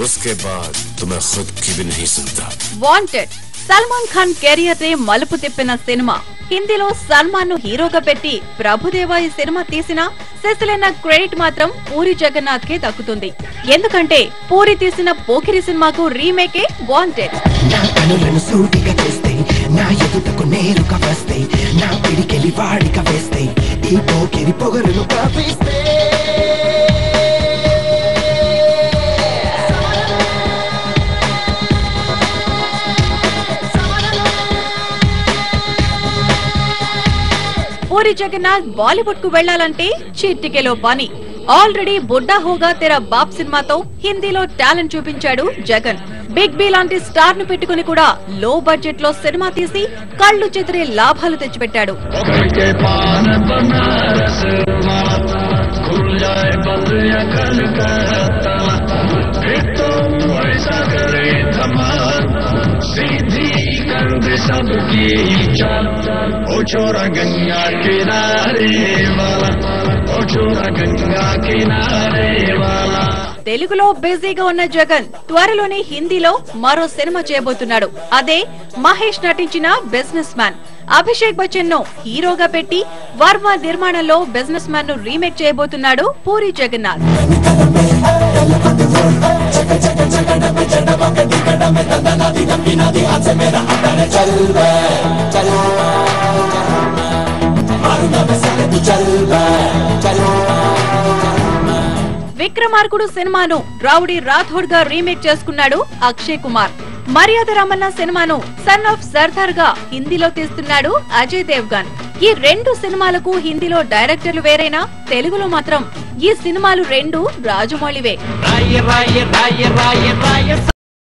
उसके बाद तो मैं खुद की भी नहीं सुनता। వాంటెడ్ సల్మాన్ ఖాన్ కెరియర్ ని మలుపు తిప్పిన సినిమా. హిందీలో సల్మాన్ ను హీరోగా పెట్టి ప్రభుదేవా ఈ సినిమా తీసినా సెసలైన క్రెడిట్ మాత్రం పూరి జగన్నాథ్ కే దక్కుతుంది. ఎందుకంటే పూరి తీసిన పోకిరి సినిమాకు రీమేకే వాంటెడ్. పూరి జగన్నాథ్ బాలీవుడ్ కు వెళ్లాలంటే చిట్టికెలో పని. ఆల్రెడీ బుడ్డా హోగా తెరా బాప్ సినిమాతో హిందీలో టాలెంట్ చూపించాడు జగన్. బిగ్ బి లాంటి స్టార్ ను పెట్టుకుని కూడా లో బడ్జెట్ లో సినిమా తీసి కళ్లు చెదిరే లాభాలు తెచ్చిపెట్టాడు. తెలుగులో బిజీగా ఉన్న జగన్ త్వరలోనే హిందీలో మరో సినిమా చేయబోతున్నాడు. అదే మహేష్ నటించిన బిజినెస్ మ్యాన్. అభిషేక్ బచ్చన్ ను హీరోగా పెట్టి వర్మ నిర్మాణంలో బిజినెస్ మ్యాన్ ను రీమేక్ చేయబోతున్నాడు పూరి జగన్నాథ్. విక్రమార్కుడు సినిమాను రౌడీ రాథోడ్ గా రీమేక్ చేసుకున్నాడు అక్షయ్ కుమార్. మర్యాద రమణ సినిమాను సన్ ఆఫ్ సర్దార్ గా హిందీలో తీస్తున్నాడు అజయ్ దేవ్గన్. ఈ రెండు సినిమాలకు హిందీలో డైరెక్టర్లు వేరైనా తెలుగులో మాత్రం ఈ సినిమాలు రెండు రాజమౌళివే.